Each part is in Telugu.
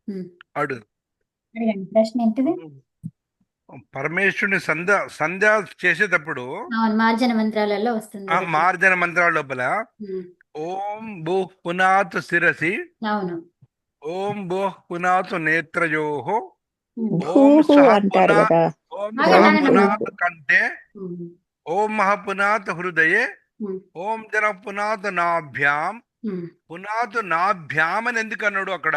ఉమ్. అడు అడగండి ప్రశ్న ఏంటిది? పరమేశ్వరుని సంధ్య చేసేటప్పుడు అవును, మార్జన మంత్రాలలో వస్తుంది ఆ అది. మార్జన మంత్రాల లోపల ఉమ్. ఓం భూ పునాత్ శిరసి, అవును. ఓం భూ పునాత్ నేత్రయోహో, ఉమ్. ఓం భూహు సహ అంటారు పునా కదా. ఓం సహ ఆగండి ఓం ఆగండి భూహు. పునాత్ కంఠే, ఉమ్. ఓం మహ పునాత్ హృదయే, ఉమ్. ఓం జన పునాత్ నాభ్యాం. ఉమ్. పునాత్ నాభ్యాం అని ఎందుకు అన్నాడు అక్కడ?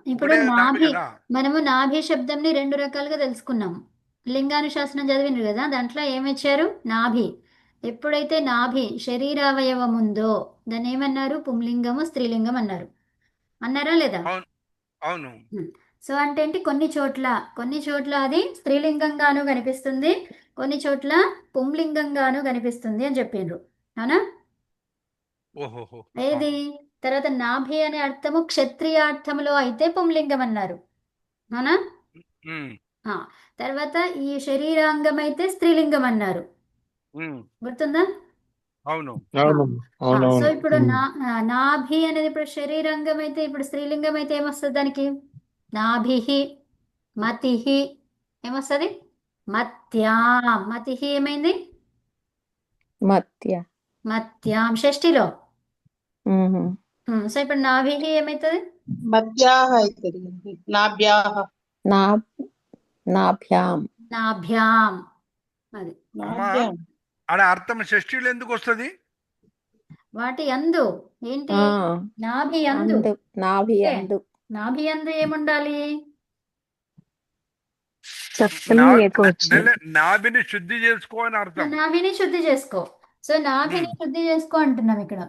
ఇప్పుడు ఒకటే నాభి నాభి, కదా. మనము నాభి శబ్దంని రెండు రకాలుగా తెలుసుకున్నాం. లింగానుశాసనం చదివిండ్రు కదా, దాంట్లో ఏమిచ్చారు? నాభి. ఎప్పుడైతే నాభి శరీరావయవం ఉందో దాన్ని ఏమన్నారు? పుంలింగము, స్త్రీలింగం అన్నారు. అన్నారా లేదా? అవును, అవును. ఉమ్. సో అంటే ఏంటి, కొన్ని చోట్ల అది స్త్రీలింగంగాను కనిపిస్తుంది, కొన్ని చోట్ల పుంలింగంగాను కనిపిస్తుంది అని చెప్పిండ్రు. అవునా? ఓహోహో. ఏది? తర్వాత నాభి అనే అర్థము క్షత్రియార్థములో అయితే పుంలింగం అన్నారు. అవునా? ఉమ్, ఆ, తర్వాత ఈ శరీరాంగం అయితే స్త్రీలింగం అన్నారు. ఉమ్, గుర్తుందా? అవును. ఆ, అవును, సో అవునవును. ఇప్పుడు నాభి అనేది ఇప్పుడు శరీరాంగం అయితే, ఇప్పుడు స్త్రీలింగం అయితే ఏమొస్తుంది దానికి? నాభిహి, మతిహి. ఏమొస్తుంది? మత్యాం. మతిహి ఏమైంది? మత్య. మత్యాం షష్ఠిలో. ఉహు. సో ఇప్పుడు నాభిహి ఏమైతుంది? మధ్యాహ అవుతుంది. నాభ్యాహ. నా నాభ్యాం. నాభ్యాం. అది అమ్మా, నాభ్యాం. ఆడ అర్థం షష్ఠీలు ఎందుకు వస్తుంది? వాటి యందు ఏంటి? ఆ నాభి యందు. అందు, నాభి ఓకే, అందు. నాభి యందు ఏముండాలి? సప్తమి ఏకవచనం. నాభిని శుద్ధి చేసుకో అని అర్థం. నాభిని శుద్ధి చేసుకో. సో నాభిని ఉమ్. శుద్ధి చేసుకో అంటున్నాం ఇక్కడ.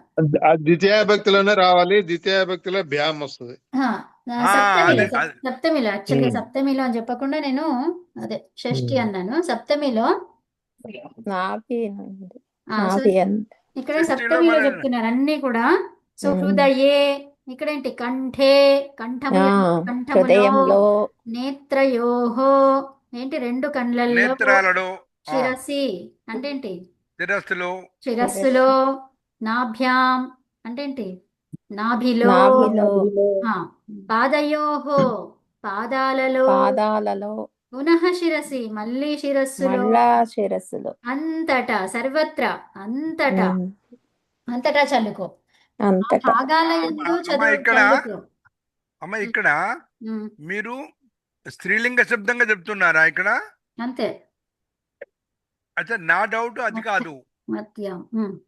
ఆ ద్వితీయ భక్తిలోనే రావాలి. ద్వితీయ భక్తిలో భ్యామ్ వస్తుంది. ఆ, ఆ, సప్తమిలో అది అది సప్తమిలో యాక్చువల్గా సప్తమిలో అని చెప్పకుండా నేను అదే షష్ఠి అన్నాను. సప్తమిలో. నాభి నుండి. సో నాభి అందు. ఇక్కడ షష్ఠిలో సప్తమిలో మన చెప్తున్నారు అన్ని కూడా. సో ఉమ్. హృదయే, ఇక్కడ ఏంటి? కంఠే, ఆ కంఠములో. హృదయంలో. నేత్రయోహో, ఏంటి? రెండు కండ్లల్లో. నేత్రాలలో, శిరసి అంటే ఏంటి? శిరస్సులో, శిరస్సులో. నాభ్యాం అంటే ఏంటి? నాభిలో. నాభిలో. ఆ, పాదయోహో, పాదాలలో. పాదాలలో. పునః శిరసి, మళ్ళీ శిరస్సులో. మళ్ళా శిరస్సులో. అంతటా, సర్వత్రా, అంతటా. ఉమ్. అంతటా చల్లుకో. ఆ అంతటా. భాగాల అమ్మ యందు అమ్మ ఇక్కడ చల్లుకో. అమ్మ ఇక్కడ ఉమ్, మీరు స్త్రీలింగ శబ్దంగా చెప్తున్నారా ఇక్కడ? అంతే. అచ్చా, నా డౌట్ అది మత్య, కాదు. మత్యం.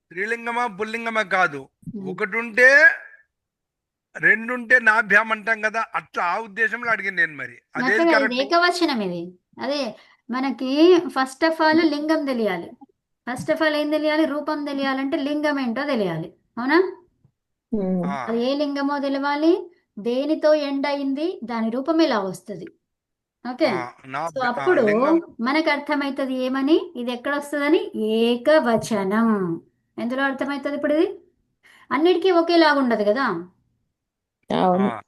స్త్రీలింగమా పుల్లింగమా కాదు. ఉమ్. ఒకటి ఉంటే రెండుంటే నాభ్యాం అంటాం కదా, అట్లా ఆ ఉద్దేశంలో అడిగింది నేను. మరి అట్లా అదేది కాదు, ఇది కరెక్ట్? ఏకవచనం ఇది. అదే, మనకి ఫస్ట్ ఆఫ్ ఆల్ లింగం తెలియాలి. ఫస్ట్ ఆఫ్ ఆల్ ఏం తెలియాలి? రూపం తెలియాలంటే లింగం ఏంటో తెలియాలి. అవునా? ఉమ్. ఆ, అది ఏ లింగమో తెలియాలి, దేనితో ఎండ్ అయింది, దాని రూపం ఎలా వస్తుంది. ఓకే, ఆ, సో అప్పుడు లింగం. మనకు అర్థమవుతుంది ఏమని, ఇది ఎక్కడ వస్తుందని. ఏకవచనం. ఎందులో అర్థమవుతుంది ఇప్పుడు ఇది? అన్నిటికీ ఒకేలాగా ఉండదు కదా. అవును. ఆ,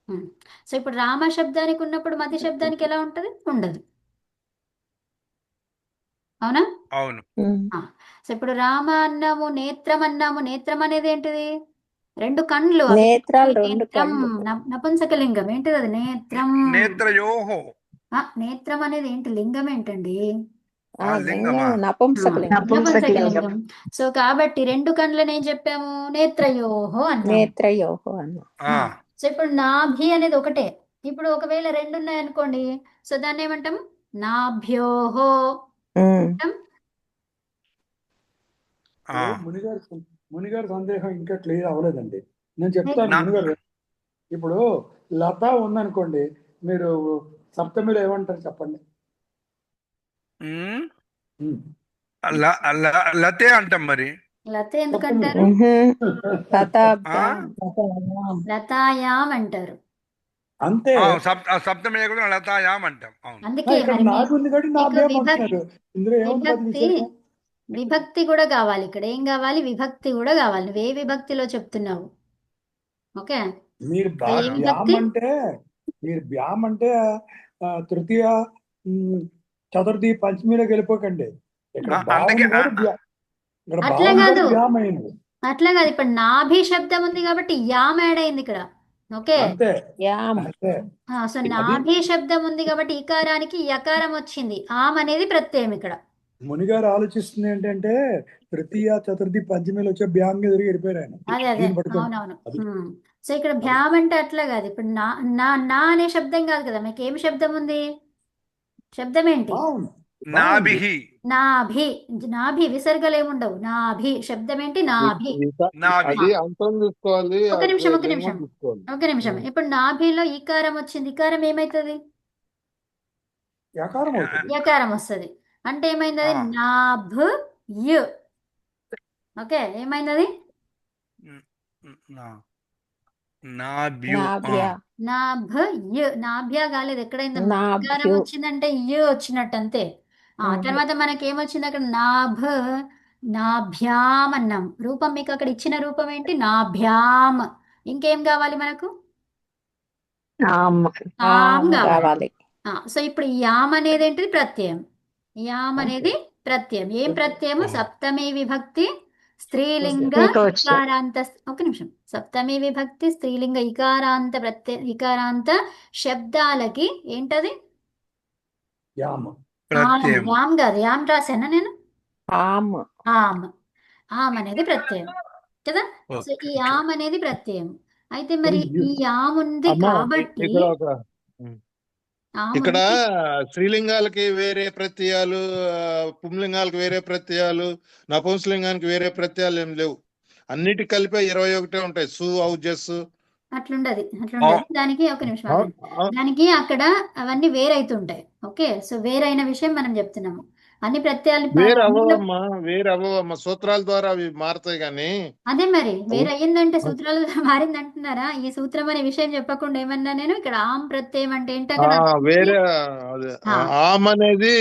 ఉమ్. సో ఇప్పుడు రామ శబ్దానికి ఉన్నప్పుడు మతి శబ్దానికి ఎలా ఉంటుంది? ఉండదు. అవునా? అవును. ఉమ్. ఆ, సో ఇప్పుడు రామ అన్నాము, నేత్రం అన్నాము. నేత్రం అనేది ఏంటిది? రెండు కండ్లు అవి. నేత్రాలు రెండు నేత్రం కళ్ళు. నపుంసకలింగం. ఏంటిది అది? నేత్రం. నేత్రయోహో. నేత్రం అనేది ఏంటి? లింగం ఏంటండి? ఆ ఆ, లింగం లింగమా? నపుంసకలింగం. నపుంసకలింగం. సో కాబట్టి రెండు కండ్లని ఏం చెప్పాము? నేత్రయోహో అన్నాము. నేత్రయోహో అన్న. ఆ, సో ఇప్పుడు నాభి అనేది ఒకటే. ఇప్పుడు ఒకవేళ రెండు ఉన్నాయనుకోండి, సో దాన్ని ఏమంటాం? నాభ్యోహో ఉమ్. అంటాం. ఆ. మునిగారి సందేహం ఇంకా క్లియర్ అవ్వలేదండి. నేను చెప్తాను నా మునిగారు. ఇప్పుడు లత ఉందనుకోండి, మీరు సప్తమిలో ఏమంటారు చెప్పండి? ఉమ్, ఉమ్. లతే అంటాం మరి. లత ఎందుకంటారు? ఉహు. ఆ, లతాభ్యాం. లతాయాం అంటారు. అంతే. సప్తమి కూడా లతాయాం అంటాం. అవును. అందుకే ఇక్కడ మరి నాకు ఉంది కాబట్టి నా మీకు భయం అంటున్నారు. ఇందులో ఏముంది పెద్ద విభక్తి విశేషం? విభక్తి కూడా కావాలి. ఇక్కడ ఏం కావాలి? విభక్తి కూడా కావాలి. నువ్వు ఏ విభక్తిలో చెప్తున్నావు? ఓకే, మీరు ఏ బ్యామ్ విభక్తి? అంటే, మీరు బ్యామ్ అంటే తృతీయ, ఉమ్, చతుర్థి, పంచమిలోకి వెళ్ళిపోకండి. ఇక్కడ అందుకే బాగుంది కాబట్టి ఇక్కడ అట్లా బాగుంది కాదు, కాబట్టి బ్యామ్ అయింది. అట్లా కాదు. ఇప్పుడు నాభి శబ్దం ఉంది కాబట్టి యామ్ యాడ్ అయింది ఇక్కడ. ఓకే అంతే యామ్ అంతే సో అది నాభి శబ్దం ఉంది కాబట్టి ఈకారానికి యకారం వచ్చింది. ఆమ్ అనేది ప్రత్యయం ఇక్కడ. మునిగారు ఆలోచిస్తుంది ఏంటంటే తృతీయ చతుర్థి పంచమిలో వచ్చే బ్యాంగ్ ఎదురు వెళ్ళిపోయారు ఆయన అదే అదే దీన్ని పట్టుకొని అవునవును. అది సో ఇక్కడ అది భ్యామ్ అంటే అట్లా కాదు. ఇప్పుడు నా నా నా అనే శబ్దం కాదు కదా, మీకు ఏం శబ్దం ఉంది? శబ్దం ఏంటి? బాగుంది బాగుంది నాభిహి నాభి. నాభి విసర్గలు ఏముండవు. నాభి శబ్దం ఏంటి? నాభి. నాభి అది అంతం తీసుకోవాలి, ఒక అది నిమిషం లింగం తీసుకోవాలి. ఒక నిమిషం. ఇప్పుడు నాభిలో ఈకారం వచ్చింది. ఈకారం ఏమైతుంది? యకారం అవుతుంది యకారం వస్తుంది. అంటే ఏమైంది? అది ఆ. నాభ్ యు. ఓకే, ఏమైంది అది? నా- నాభ్యు నాభ్య నాభ్ యు. నాభ్య కాలేదు, ఎక్కడైంది నాభ్యు. ఈకారం వచ్చిందంటే యు వచ్చినట్టు అంతే. తర్వాత మనకి ఏమొచ్చింది అక్కడ? నాభ్ నాభ్యాం అన్నాం. రూపం మీకు అక్కడ ఇచ్చిన రూపం ఏంటి? నాభ్యాం. ఇంకేం కావాలి మనకు? ఆమ్ ఆమ్ ఆమ్ కావాలి. కావాలి. సో ఇప్పుడు యామ్ అనేది ఏంటిది? ప్రత్యయం. యామ్ అనేది ప్రత్యయం. ఏం ప్రత్యయము? సప్తమి విభక్తి స్త్రీలింగ ఏకవచనం. ఇకారాంత. ఒక నిమిషం. సప్తమి విభక్తి స్త్రీలింగ ఇకారాంత ఇకారాంత శబ్దాలకి ఏంటది? యామ ప్రత్యయం. యామ్ కాదు, యామ్ రాశానా నేను? ఆమ్ ఆమ్. ఆమ్ అనేది ప్రత్యయం కదా. సో ఈ యామ్ అనేది ప్రత్యయం. అయితే మరి ఈ యామ్ ఉంది అమ్మా కాబట్టి ఇక్కడ ఒక ఆమ్ ఇక్కడ ఉంది. స్త్రీలింగాలకి వేరే ప్రత్యయాలు, పుంలింగాలకు వేరే ప్రత్యయాలు, నపుంసలింగానికి వేరే ప్రత్యయాలు ఏం లేవు. అన్నిటి కలిపి 21 ఉంటాయి. సు ఔజస్ అట్లుండదు. ఆ. దానికి ఒక నిమిషం ఆగండి. దానికి అక్కడ అవన్నీ వేరైతుంటాయి. ఓకే, సో వేరైన విషయం మనం చెప్తున్నాము. అన్ని ప్రత్యయాలు వేరు అన్నిట్లో- అవ్వమ్మా సూత్రాల ద్వారా అవి మారుతాయి కానీ అదే మరి వేరయ్యిందంటే సూత్రాలు మారింది అంటున్నారా? ఈ సూత్రం అనే విషయం చెప్పకుండా ఏమన్నా నేను ఇక్కడ ఆమ్ ప్రత్యయం అంటే ఏంటి అక్కడ? వేరే అదే ఆ. ఆమ్ అనేది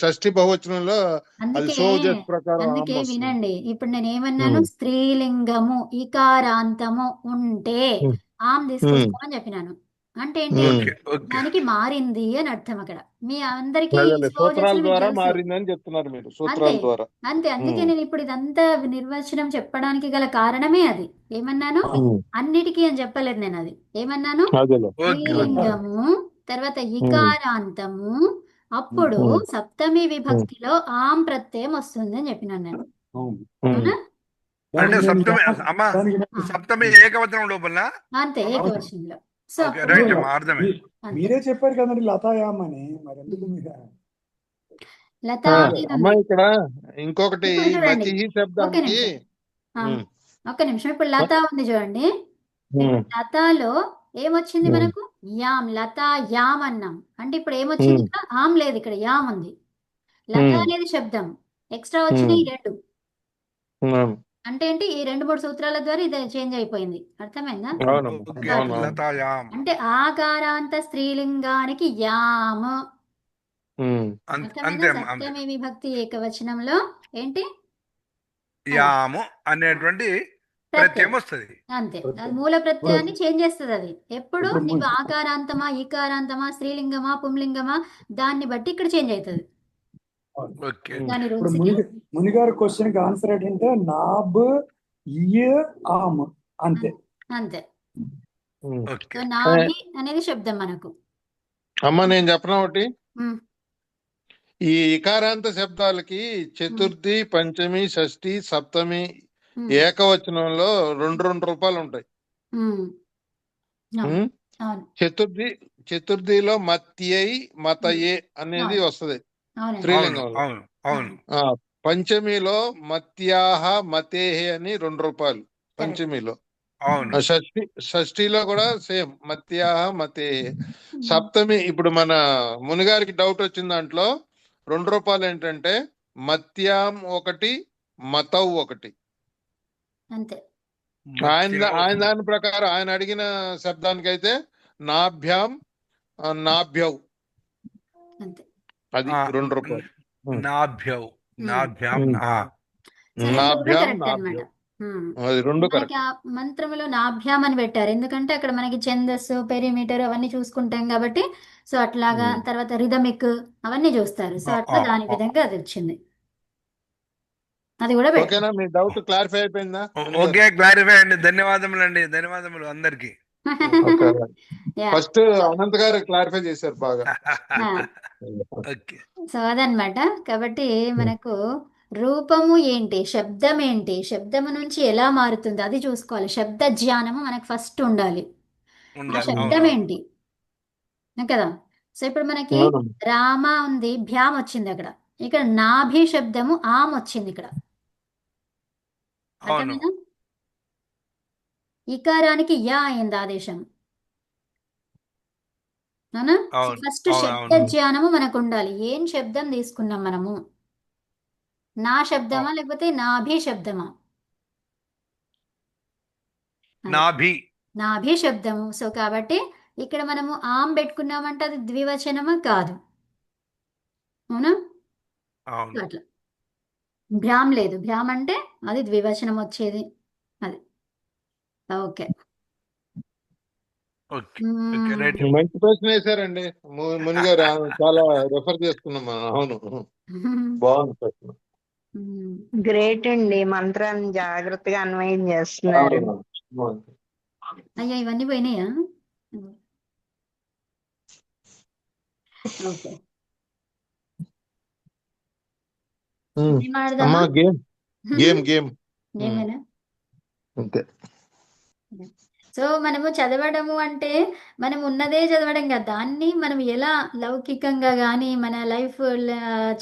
షష్ఠి బహువచనంలో అది అందుకే సోజస్ ప్రకారం ఆమ్ అందుకే వస్తుంది. వినండి. ఇప్పుడు నేను ఏమన్నాను? స్త్రీలింగము ఈకారాంతము ఉంటే ఉమ్. ఆమ్ తీసుకొస్తామని చెప్పినాను. అంటే ఏంటి? ఉమ్. ఓకే ఓకే దానికి మారింది అని అర్థం అక్కడ. మీ అందరికీ అదేలే, స్లో సూత్రాల చేసిన మీకు ద్వారా తెలుసు. మారిందని చెప్తున్నారు మీరు, అంతే సూత్రాల ద్వారా. అంతే. అందుకే ఉమ్. నేను ఇప్పుడు ఇదంతా నిర్వచనం చెప్పడానికి గల కారణమే అది. ఏమన్నాను? ఉమ్. అన్నిటికీ అని చెప్పలేదు నేను. అది ఏమన్నాను? అదేలే. ఓకే ఓకే స్త్రీలింగము తర్వాత ఇకారాంతము అప్పుడు ఉమ్. సప్తమి విభక్తిలో ఆమ్ ప్రత్యయం వస్తుంది అని చెప్పినాను నేను. అవును ఉమ్. అవునా? అంటే దానికి సప్తమి నేను- అమ్మా దానికి ఆ, నేను- సప్తమి ఏకవచనం లోపల. అంతే ఏకవచనంలో. సో ఓకే అప్పుడు రైట్ అమ్మా, అర్థమైంది. అంతే. మీరే చెప్పారు కదండి లతాయామ్ అని, మరి ఎందుకు మీరు లత ఆ, అనేది అమ్మా ఉంది. ఇక్కడ ఇంకొకటి ఇప్పుడు ఈ చూడండి, మతిహి ఒక శబ్దానికి నిమిషం. ఆ, ఉమ్. ఒక్క నిమిషం. ఇప్పుడు లత ఉంది చూడండి. ఉమ్. ఇప్పుడు లతాలో ఏమొచ్చింది ఉమ్. మనకు? యామ్. లత యామ్ అన్నాం. అంటే ఇప్పుడు ఏమొచ్చింది? ఉమ్. ఇక్కడ ఆమ్ లేదు, ఇక్కడ యామ్ ఉంది. లత ఉమ్. అనేది శబ్దం. ఎక్స్ట్రా వచ్చినాయి ఉమ్. ఈ రెండు. ఉమ్. అంటే ఏంటి? ఈ 2-3 సూత్రాల ద్వారా ఇది చేంజ్ అయిపోయింది. అర్థమైందా? అవునమ్మా. ఓకే అవునవును. లతాయాం. అంటే ఆకారాంత స్త్రీలింగానికి యామ్. ఉమ్. అర్థమైందా? అంతే అమ్మా, అంతే. సప్తమి విభక్తి ఏకవచనంలో ఏంటి? యాము అనేటువంటి ప్రత్యయం ప్రత్యయం. వస్తుంది. అంతే. అది మూల ప్రత్యయాన్ని చేంజ్ చేస్తుంది. అది ఎప్పుడు ఇప్పుడు నీకు ఆకారాంతమా ఈకారాంతమా స్త్రీలింగమా పుంలింగమా దాన్ని బట్టి ఇక్కడ చేంజ్ అవుతుంది. ఓకే దాని ఇప్పుడు రూల్స్ కి. మునిగారి క్వశ్చన్ కి ఆన్సర్ ఏంటంటే నాబ్ ఇ ఆమ్ అంతే. అంతే. ఉమ్. ఓకే సో నాభి అనేది శబ్దం మనకు. అమ్మ నేను చెప్పనా ఒకటి. ఉమ్, ఈ ఇకారాంత శబ్దాలకి చతుర్థి, పంచమి, షష్ఠి, సప్తమి ఉమ్, ఏకవచనంలో 2 రూపాయలు ఉంటాయి. ఉమ్. అవును ఉమ్. అవును చతుర్థిలో మత్యై మతయే అనేది వస్తది అవునండి. అవును స్త్రీలింగంలో. అవును అవును ఆ పంచమిలో మత్యాహ మతేహే అని 2 రూపాయలు కరెక్ట్. పంచమిలో. అవును షష్ఠిలో కూడా సేమ్ మత్యాహ మతేహే. సప్తమి ఇప్పుడు మన మునిగారికి డౌట్ వచ్చిన దాంట్లో 2 రూపాయలు ఏంటంటే మత్యాం ఒకటి, మతౌ ఒకటి. అంతే. ఆయన దాని ప్రకారం ఆయన అడిగిన శబ్దానికి అయితే నాభ్యాం నాభ్యౌ అంతే. అది 2 రూపాయలు. నాభ్యౌ నాభ్యాం ఉమ్. ఆ. సరే, ఇది కూడా నాభ్యాం కరెక్ట్ అన్నమాట. నాభ్యౌ అది 2 మనకి కరెక్ట్. ఆ మంత్రములో నాభ్యాం అని పెట్టారు. ఎందుకంటే అక్కడ మనకి ఛందస్సు పెరిమీటర్ అవన్నీ చూసుకుంటాం కాబట్టి. సో అట్లాగా తర్వాత రిథమిక్ అవన్నీ చూస్తారు. సో అట్లా దాని విధంగా అది వచ్చింది. అది కూడా పెట్టారు. ఓకేనా, మీ డౌట్ క్లారిఫై అయిపోయిందా? ఓకే క్లారిఫై అండి. ధన్యవాదములు అండి, ధన్యవాదములు అందరికి. ఒక యా ఫస్ట్ అనంత్ గారు క్లారిఫై చేశారు బాగా. ఓకే. సో అదనమాట. కాబట్టి మనకు రూపము ఏంటి, శబ్దం ఏంటి, శబ్దము నుంచి ఎలా మారుతుంది అది చూసుకోవాలి. శబ్ద జ్ఞానము మనకు ఫస్ట్ ఉండాలి. ఆ ఉండాలి. శబ్దం అవును. ఏంటి కదా. సో ఇప్పుడు మనకి అవునమ్మా. రామ ఉంది, భ్యామ్ వచ్చింది అక్కడ. ఇక్కడ నాభి శబ్దము ఆమ్ వచ్చింది ఇక్కడ. అవును. అర్థమైందా? ఇకారానికి యా అయింది ఆదేశం. అవునా? సో అవును. ఫస్ట్ అవును. శబ్ద అవును. జ్ఞానము మనకు ఉండాలి. ఏం శబ్దం తీసుకున్నాం మనము? నా శబ్దమా లేకపోతే నాభి శబ్దమా? అది నాభి. నాభి శబ్దము. సో కాబట్టి ఇక్కడ మనము ఆమ్ పెట్టుకున్నామంటే అది ద్వివచనమా కాదు. అవునా? సో అవును. అట్లా భ్యామ్ లేదు. భ్యామ్ అంటే అది ద్వివచనం వచ్చేది. అది ఓకే. ఓకే. ఓకే. రైట్. మంచి ప్రశ్న వేశారండి మునిగారు. చాలా రెఫర్ చేస్తున్నాం మనం. అవును, బాగుంది ప్రశ్న. గ్రేట్ అండి, మంత్రాన్ని జాగ్రత్తగా అన్వయం చేస్తున్నారు. బాగుంది. అయ్యా ఇవన్నీ పోయినాయా? ఓకే. ఏం అమ్మా ఆడదామా? గేమ్ గేమ్ గేమ్ ఏమైనా అంతే. సో మనము చదవడము అంటే మనం ఉన్నదే చదవడం కదా. దాన్ని మనం ఎలా లౌకికంగా కానీ మన లైఫ్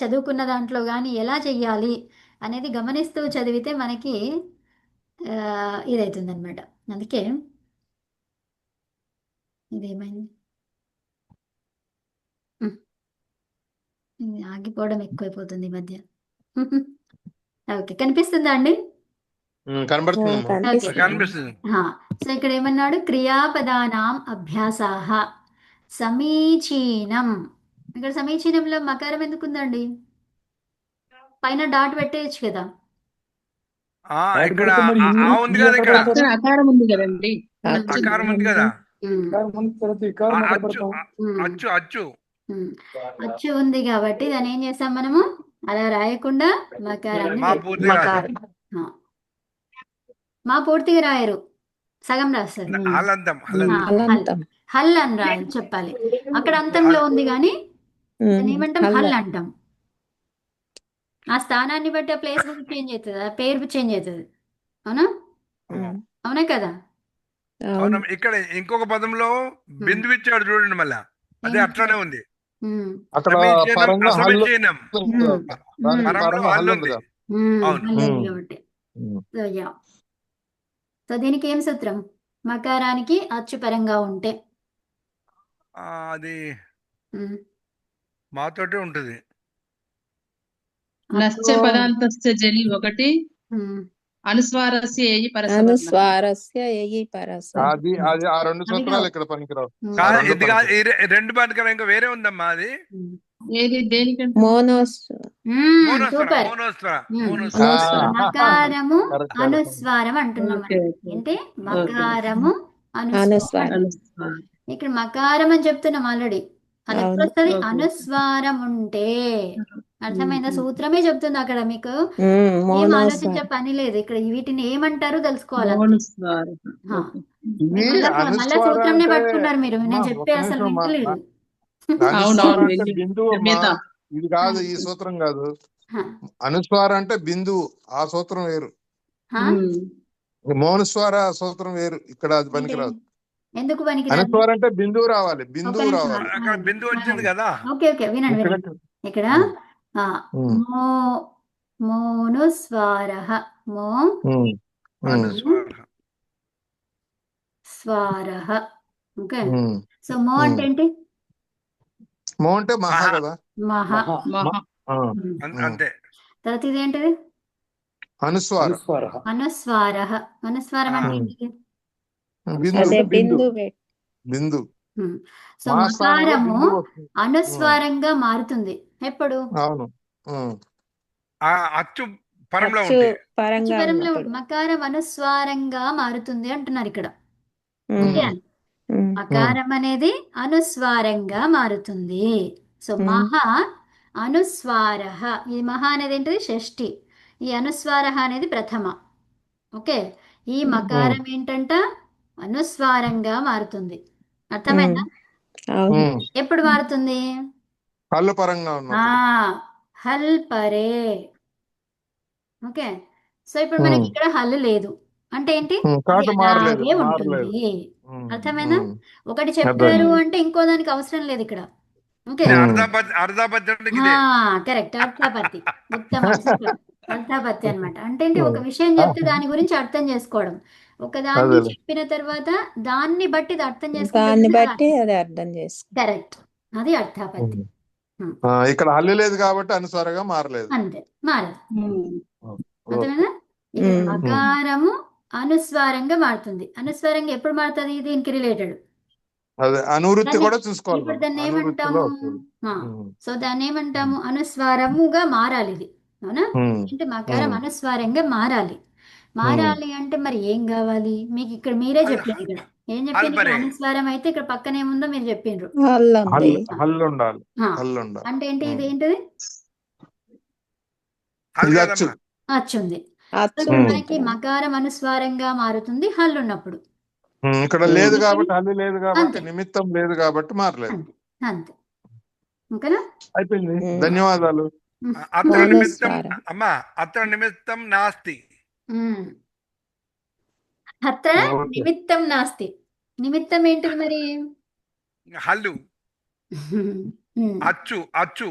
చదువుకున్న దాంట్లో కానీ ఎలా చెయ్యాలి అనేది గమనిస్తూ చదివితే మనకి ఇదవుతుంది అనమాట. అందుకే ఇదేమైంది, ఇది ఆగిపోవడం ఎక్కువైపోతుంది ఈ మధ్య. ఓకే, కనిపిస్తుందా అండి? కనబడుతుందమ్మా. ఓకే. కనిపిస్తుంది. సో ఇక్కడ ఏమన్నాడు? క్రియాపదానాం అభ్యాసాహ సమీచీనం. ఇక్కడ సమీచీనంలో మకారం ఎందుకు ఉందండి? పైన డాట్ పెట్టేయచ్చు కదా. ఇక్కడ పెడితే మరి ఆ ఉంది కదా, ఇక్కడ అక్కడ అకారం ఉంది కదండి. అకారం ఉంది కదా. ఇకారం ఉంది, తర్వాత ఇకారం ఆ ఎక్కడ అచ్చు పెడతాం? అచ్చు అచ్చు అచ్చు ఉంది కాబట్టి దాన్ని ఏం చేస్తాం మనము? అలా రాయకుండా మకారాన్ని మా పెడతాం. పూర్తిగా రాశారు. ఆ. మా పూర్తిగా రాయరు, సగం రాస్తారు. హలంతం హల్ హల్ అని రాయాలి, చెప్పాలి. అక్కడ అంతంలో ఉంది కానీ దాన్ని ఏమంటాం? హల్ అంటాం. ఆ స్థానాన్ని బట్టి ఆ ప్లేస్ కూడా చేంజ్ అవుతుంది, ఆ పేరు చేంజ్ అవుతుంది. అవునా? అవునా కదా? అవును. ఇక్కడ ఇంకొక పదంలో బిందువు ఇచ్చాడు చూడండి, మళ్ళా అదే ఏం అట్లానే ఉంది. అక్కడ సమీచీనం, పరంగా హల్లు అసమీచీనం. దానికి పరంలో పరంగా హల్లు హల్లు ఉంది. ఉంది. అవును. హల్ ఉంది కాబట్టి. So yeah. సో దీనికి ఏం సూత్రం? మకారానికి అచ్చు పరంగా ఉంటే అది ఉమ్, మాతోటే ఉంటుంది. నశ్చ పదాంతస్య జలి ఒకటి ఉమ్, అనుస్వారస్య ఏయి పరసవర్ణ. అనుస్వారస్య ఏయి పరస. అది అది ఆ రెండు సూత్రాలు ఇక్కడ పనికిరావు. ఆ కాదు, రెండు ఇది కాదు, పనికిరావు. ఈ రెండు పనికరం ఇంకా వేరే ఉందమ్మా. అది ఉమ్. ఏది దేనికంటే మోనోస్ మోనోస్వర. సూపర్. మోనోస్వర. అనుస్వర. మకారము కరెక్ట్, కరెక్ట్. అనుస్వారం అంటున్నాం ఓకే, మనం. ఓకే. ఏంటి? మకారము అనుస్వారం. అనుస్వారం. అనుస్వారం. ఇక్కడ మకారం అని చెప్తున్నాం ఆల్రెడీ. అది ఎప్పుడు అవును. వస్తుంది? ఓకే. అనుస్వారం ఉంటే. అర్థమైందా? సూత్రమే చెప్తుంది అక్కడ. మీకు ఏం మోనోస్వారం. ఆలోచించే పని లేదు. ఇక్కడ వీటిని ఏమంటారు తెలుసుకోవాలి అంతే. మౌనస్వారం. హా. ఓకే. ఇది మళ్ళా అనుస్వార సూత్రంనే అంటే పట్టుకున్నారు మీరు. నేను అమ్మా, చెప్పే ఒక్క అసలు నిమిషం అమ్మా. వింటలేదు. అనుస్వార అవునవును, అంటే బిందువు అమ్మా. మిగతా ఇది కాదు, ఈ సూత్రం కాదు. హా. అనుస్వార అంటే బిందువు, ఆ సూత్రం వేరు. హా? మౌనస్వార సూత్రం వేరు. ఇక్కడ అది ఏంటి? పనికిరాదు. ఎందుకు పనికిరాదు? అనుస్వార అంటే బిందువు రావాలి, ఒక బిందువు నిమిషం రావాలి. అక్కడ బిందువు వచ్చింది కదా. ఓకే ఓకే, వినండి ఇక్కడ వినండి. ఇక్కడ ఉమ్. మోనుస్వారః. మో అనుస్వార. స్వారః. ఓకే. సో మో అంటే ఏంటి? మో అంటే మహా మహా. కదా. మహా. మహా. అంతే. తర్వాత ఇదేంటిది? అనుస్వార. అనుస్వార. అనుస్వారః. అనుస్వారం అంటే ఏంటి? బిందు అదే బిందు బిందు సో మా స్థానంలో మకారము బిందువు వస్తుంది. అనుస్వారంగా మారుతుంది. ఎప్పుడు? అవును. ఆ అచ్చు పరంలో అచ్చు ఉంటే. పరంగా అచ్చుపరంలో ఉన్నప్పుడు. మకారం అనుస్వారంగా మారుతుంది అంటున్నారు ఇక్కడ. ఓకే. మకారం అనేది అనుస్వారంగా మారుతుంది. సో మహా అనుస్వారః. ఈ మహా అనేది ఏంటిది? షష్ఠి. ఈ అనుస్వారః అనేది ప్రథమ. ఓకే. ఈ మకారం ఏంటంట? అనుస్వారంగా మారుతుంది. అర్థమైందా? అవును. ఎప్పుడు మారుతుంది? కళ్ళు పరంగా ఆ ఉన్నప్పుడు. హల్ పరే. ఓకే. సో ఇప్పుడు మనకి ఇక్కడ హల్ లేదు అంటే ఏంటి? అది కాబట్టి మారలేదు అలాగే మారలేదు. ఉంటుంది. అర్థమైందా? ఒకటి అర్థం. చెప్పారు అంటే ఇంకో దానికి అవసరం లేదు ఇక్కడ. ఓకే. ఇది అర్ధాపత్యం అంటే ఇదే. కరెక్ట్. అర్థాపత్తి. ఉత్తమ సూపర్. అర్థాపత్తి అన్నమాట. అంటే ఏంటి, ఒక విషయం చెప్తే దాని గురించి అర్థం చేసుకోవడం. ఒక దాన్ని అదేలే. చెప్పిన తర్వాత దాన్ని బట్టి ఇది అర్థం చేసుకుంటే దాన్ని కదా బట్టి అది అర్థం చేసుకో. కరెక్ట్. అది అర్థాపత్తి. ఇక్కడ హల్లు లేదు కాబట్టి అనుసారంగా మారలేదు. అంతే, మారదు. ఓకే. అర్థమైందా? ఇక్కడ మ్మ్. అకారము అనుస్వారంగా మారుతుంది. అనుస్వారంగా ఎప్పుడు మారుతుంది? దీనికి రిలేటెడ్. అదే అనువృత్తి దాన్ని కూడా చూసుకోవాలి ఇప్పుడు మనం. దాన్ని అనువృత్తిలో ఏమంటాము? వస్తుంది. సో దాన్ని ఏమంటాము? అనుస్వారముగా మారాలి ఇది. అవునా? అంటే మకారం అనుస్వారంగా మారాలి. మారాలి అంటే మరి ఏం కావాలి మీకు? ఇక్కడ మీరే చెప్పింది. ఇక్కడ ఏం చెప్పింది? ఇక్కడ హల్పరే. అనుస్వారం అయితే ఇక్కడ పక్కన ఏముందో మీరు చెప్పిండ్రు. హల్లు ఉంది. హల్లు ఉండాలి. ఆ, హల్లు ఉండాలి. అంటే ఏంటి? ఇది ఏంటిది? హల్ ఇది కాదమ్మా. అచ్చుంది. సో అచ్చు ఇప్పుడు మనకి ఉంటుంది. మకారం అనుస్వారంగా మారుతుంది హల్ ఉన్నప్పుడు. ఇక్కడ లేదు కాబట్టి హల్లు లేదు కాబట్టి అంతే. నిమిత్తం లేదు కాబట్టి మారలేదు. అంతే అంతే. ఓకేనా? అయిపోయింది. ధన్యవాదాలు. అత్ర నిమిత్తం అనుస్వారం. అమ్మా అత్ర నిమిత్తం నాస్తి. ఉమ్. అత్ర ఓకే. నిమిత్తం నాస్తి. నిమిత్తం ఏంటిది మరి? హల్లు ఉమ్. అచ్చు అచ్చు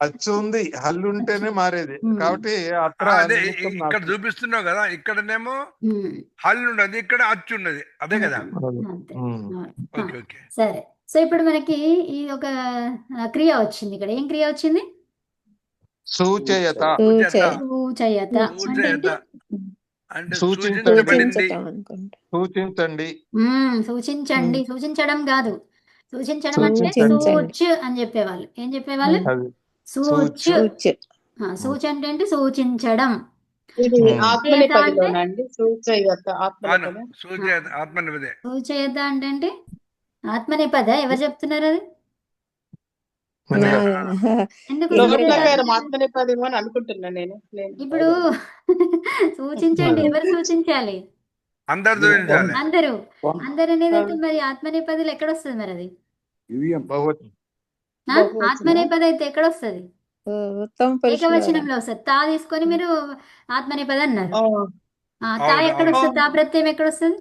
అచ్చు ఉంది. హల్లు ఉంటేనే మారేది. కాబట్టి అత్ర అదే నిమిత్తం ఇక్కడ నాస్తి. చూపిస్తున్నావు కదా, ఇక్కడనేమో ఉమ్. హల్లు ఉన్నది, ఇక్కడ అచ్చు ఉన్నది. అదే కదా. అంతే. ఉమ్. ఆ, ఓకే ఓకే. సరే. సో ఇప్పుడు మనకి ఈ ఒక క్రియ వచ్చింది. ఇక్కడ ఏం క్రియ వచ్చింది? సూచయత. సూచయ. సూచయత అంటే సూచయత ఏంటి? అంటే సూచించబడింది. సూచించబడింది. సూచించటం అనుకుంటా. సూచించండి. సూచించండి. సూచించడం కాదు. సూచించడం అంటే సూచించండి. సూచ్ అని చెప్పేవాళ్ళు. ఏం చెప్పేవాళ్ళు? అది సూచ్. సూచ్. సూచ్ అంటే ఏంటి? సూచించడం. ఇది ఉమ్. సూచయత అంటే ఆత్మనేపదిలోనండి సూచయత అవును, ఆత్మనేపద. సూచయత ఆత్మనిపదే. సూచయత అంటే ఏంటి? ఆత్మనేపద. ఎవరు చెప్తున్నారు అది? మన ఎందుకు ఇంద్రియ సూచయత లోకప్రకారం అంటున్నారు? ఆత్మనేపదేమో అని అనుకుంటున్నా నేను. ఇప్పుడు సూచించండి. ఎవరు సూచించాలి? అందరు చూపించాలి. అందరూ. అందరు అనేది అయితే మరి ఆత్మనేపదిలో ఎక్కడొస్తుంది మరి అది? బహువచనం. ఆత్మనేపది అయితే ఎక్కడొస్తుంది? ఉత్తమ పురుషులు. ఏకవచనంలో వస్తుంది. తా తీసుకొని మీరు ఆత్మనేపది అన్నారు. తా అవును, ఎక్కడ వస్తుంది? తా ప్రత్యయం ఎక్కడ వస్తుంది?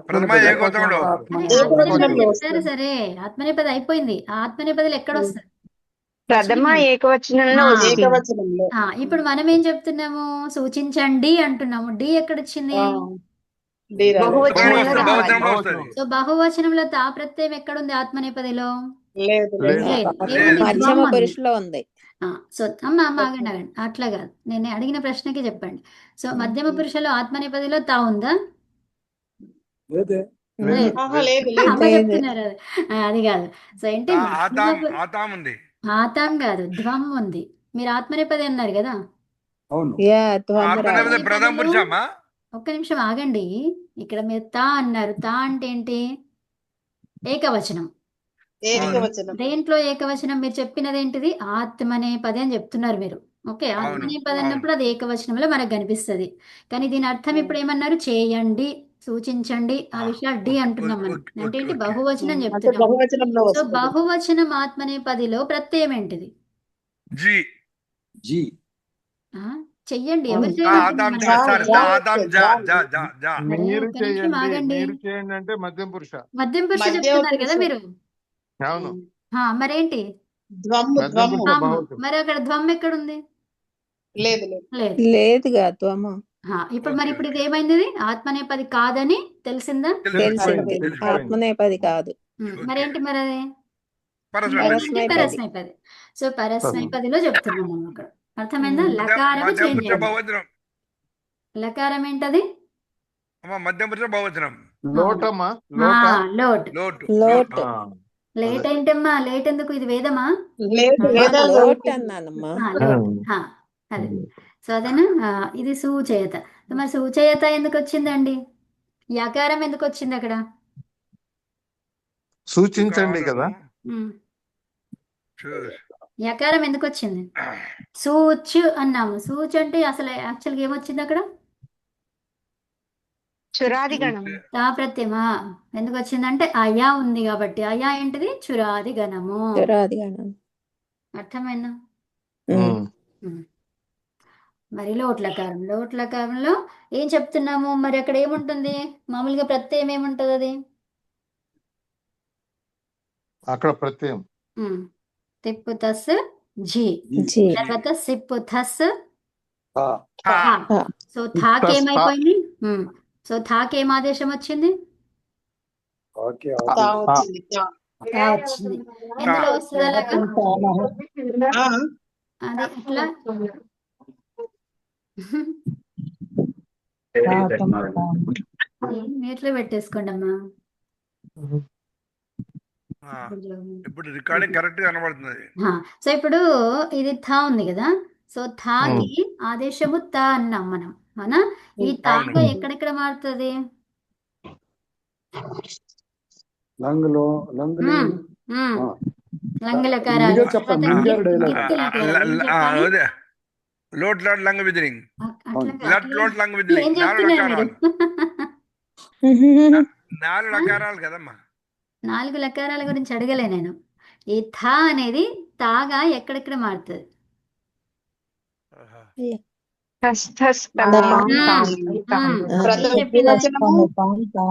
ప్రథమ ఏకవచనంలో అరే ఏకవచనంలో ఆత్మనేపది వస్తుంది. చెప్తారు సరే. ఆత్మనేపది అయిపోయింది. ఆ ఆత్మనేపదిలో ఎక్కడ వస్తుంది? ప్రథమ ఏకవచనంలో ఆ, వస్తుంది. ఏకవచనంలో. ఇప్పుడు మనం ఏం చెప్తున్నాము? సూచించండి అంటున్నాము. డి ఎక్కడొచ్చింది? డి రాలేదు. బహువచనంలో బహువచనం రావాలి. బహువచనంలో వస్తుంది. సో బహువచనంలో తా ప్రత్యయం ఎక్కడుంది ఆత్మనేపదిలో? లేదు లేదు. లేదు. లేదు. ఏముంది? మధ్యమ ధ్వం ఉంది. పురుషులో ఉంది. సో ఆగండి ఆగండి. అట్లా కాదు, నేను అడిగిన ప్రశ్నకి చెప్పండి. సో మధ్యమ పురుషులో ఆత్మనేపదిలో తా ఉందా? లేదే. లేదు. ఆహా, లేదు అమ్మ లేదు. చెప్తున్నారు అది. అది కాదు. సో ఏంటి? ఆతాం ఉంది. ఆతాం కాదు, ధ్వం ఉంది. మీరు ఆత్మనేపది అన్నారు కదా. అవును. యా ధ్వము ఆత్మనిపదే రావాలి. ప్రథమ పురుషమ్మా. ఒక్క నిమిషం ఆగండి. ఇక్కడ మీరు తా అన్నారు. తా అంటే ఏంటి? ఏకవచనం. ఏకవచనం. దేంట్లో ఏకవచనం? మీరు చెప్పినది ఏంటిది? ఆత్మనేపది అని చెప్తున్నారు మీరు. ఓకే, అవును, ఆత్మనేపది అవును. అన్నప్పుడు అది ఏకవచనంలో మనకు కనిపిస్తుంది. కానీ దీని అర్థం ఇప్పుడు ఏమన్నారు? చేయండి, సూచించండి. ఆ విషయాలు డి అంటున్నాం మనం. అంటే ఏంటి? బహువచనం అంటే చెప్తున్నాము. బహువచనంలో సో వస్తుంది. బహువచనం ఆత్మనేపదిలో ప్రత్యయం ఏంటిది? జీ. జీ. ఆ, చెయ్యండి. ఎవరు ఆతాం చేయమంటున్నారు జా మనం? సారీ ఆతాం జా జా జా జా. అరే మీరు ఒక్క నిమిషం చేయండి. ఆగండి. మీరు చేయండి అంటే మధ్యం పురుష. మధ్యం పురుష మధ్యమ చెప్తున్నారు కదా పురుష. మీరు. అవును. మరేంటి? ధ్వమ్ము మధ్యం ధ్వమ్ము. పురుష ధ్వం. బహువచనం. మరి అక్కడ ధ్వం ఎక్కడుంది? లేదు లేదు. లేదు. లేదుగా ధ్వము. ఇప్పుడు మరి ఓకే, ఇప్పుడు ఓకే. ఇది ఏమైంది? ఇది ఆత్మనేపది కాదని తెలిసిందా? తెలిసింది. తెలిసిపోయింది. ఆత్మనేపది కాదు. మరేంటి మరి అది? పరస్మైపది. పరస్మైపది. పరస్మైపది. సో పరస్మైపదిలో చెప్తున్నాం మనం అక్కడ. అర్థమైందా? లకారము మధ్యం చేంజ్ పురుష చేయాలి. బహువచనం. లకారం ఏంటది? అమ్మ మధ్యం పురుష బహువచనం. లోటమా. లోట. లోట్. లోటు. లోట్. ఆ. లేట్ ఏంటమ్మా? లేట్ ఎందుకు? ఇది వేదమా? లేదు వేదాలు లోట్ అన్నానమ్మా. లోట్. అదే. సో అదేనా? ఇది సూచయత. సో మరి సూచయత ఎందుకు వచ్చిందండి? యకారం ఎందుకు వచ్చింది అక్కడ? సూచించండి కదా. ఉమ్. చూస్. యకారం ఎందుకు వచ్చింది? సూచ్ అన్నాము. సూచ్ అంటే అసలు యాక్చువల్గా ఏమొచ్చింది అక్కడ? చురాది గణం. తా ప్రత్యమా ఎందుకు వచ్చిందంటే అయా ఉంది కాబట్టి అయా ఏంటిది చురాది గణము. చురాది గణం. అర్థమైందా? ఉమ్. ఉమ్. మరి లోట్లకారంలో ఏం చెప్తున్నాము? మరి అక్కడ ఏముంటుంది? మామూలుగా ప్రత్యయం ఏముంటుంది అది? అక్కడ ప్రత్యయం తిప్పు తస్ జీ, జీ. తర్వాత సిప్పు థస్ ఆ, థా. థా. సో థాకి తస్ థా. ఏమైపోయింది? సో థాకి ఏం ఆదేశం వచ్చింది? ఓకే తా వచ్చింది తా. థా వచ్చింది. ఎందులో వస్తుంది అలాగా? ఆ, అదే ఎట్లా? మ్యూట్లో పెట్టేసుకోండి అమ్మా. ఆ. ఇప్పుడు రికార్డింగ్ కరెక్ట్ గా కనబడుతుంది. సో ఇప్పుడు ఇది థా ఉంది కదా, సో థాకి ఆదేశము తా అన్నాం మనం, అవునా? ఈ తాగా అవును. ఎక్కడెక్కడ మారుతుంది? లంగ్లో లంగ్ని లంగలకారాలు, విడిగా చెప్పండి, తర్వాత విడిగా డైలాగ్. గిత్తులకారాలు. ఏం చెప్పాలి? లోట్ లాట్ లంగ్ విదిరింగ్, అట్లా లట్ లోట్ లంగ్ విదిరింగ్. ఏం 4 చెప్తున్నారు మీరు? లకారాలు. 4 లకారాలు కదమ్మా. 4 లకారాల గురించి అడగలే నేను. ఈ థా అనేది తాగా ఎక్కడెక్కడ మారుతుంది? ఆహా. ఠస్ ఠస్ టం దా. టాం టాం టాం. ప్రథమ చెప్పింది? ద్వివచనము,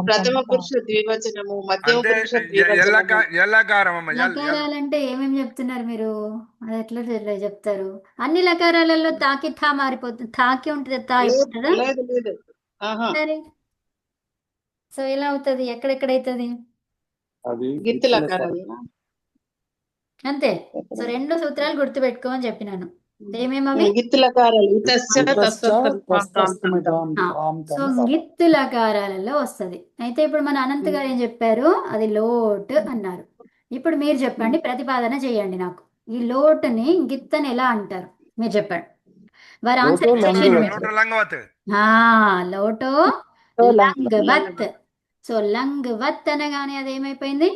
ప్రథమ పురుష ద్వివచనము, మధ్యమ అంటే పురుష ద్వివచనము. ఎల్లకారం అమ్మ. లకారాలంటే ఏమేమి చెప్తున్నారు మీరు? అది ఎట్లా చెప్తారు? అన్ని లకారాలలో తాకి థా మారిపోతుంది, తాకి ఉంటుంది, తా అయిపోతుందా? లేదు లేదు. ఆహా, సరే, సో ఎలా అవుతుంది? ఎక్కడెక్కడైతుంది? అది గిత్తులకారాలు. అంతే. సో 2 సూత్రాలు గుర్తుపెట్టుకోమని చెప్పినాను. ఏమేమవి? గిత్తులకారాలు ఇతస్య తస్సత్తం తాం తాం తాం. సో గిత్తు లకారాలలో వస్తది. అయితే ఇప్పుడు మన అనంత్ గారు ఏం చెప్పారు? అది లోట్ అన్నారు. ఇప్పుడు మీరు చెప్పండి, ప్రతిపాదన చేయండి నాకు. ఈ లోటుని గిత్తని ఎలా అంటారు? మీరు చెప్పండి. వారు ఆన్సర్ లోటో ఇచ్చేసేయండి లంగవత్. మీరు. లోటు లంగవత్. లోటో లంగవత్. సో లంగవత్ అనగానే అది ఏమైపోయింది?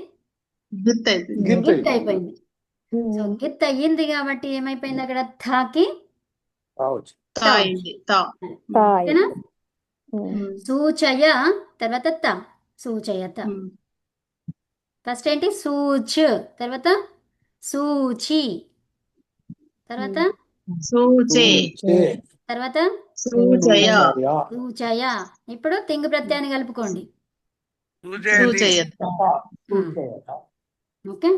గిత్ అయిపోయింది. గిత్ గిత్ అయిపోయింది. సో గిత్ అయ్యింది కాబట్టి ఏమైపోయింది అక్కడ? థాకి రావచ్చు. తా అయింది తా. తా. ఓకేనా? సూచయ తర్వాత త, సూచయత. ఫస్ట్ ఏంటి? సూచ్, తర్వాత సూచి, తర్వాత సూచే, తర్వాత సూచయ, సూచయ. ఇప్పుడు తింగ్ ప్రత్యయాన్ని కలుపుకోండి. సూచయతి. సూచయత. ఓకే.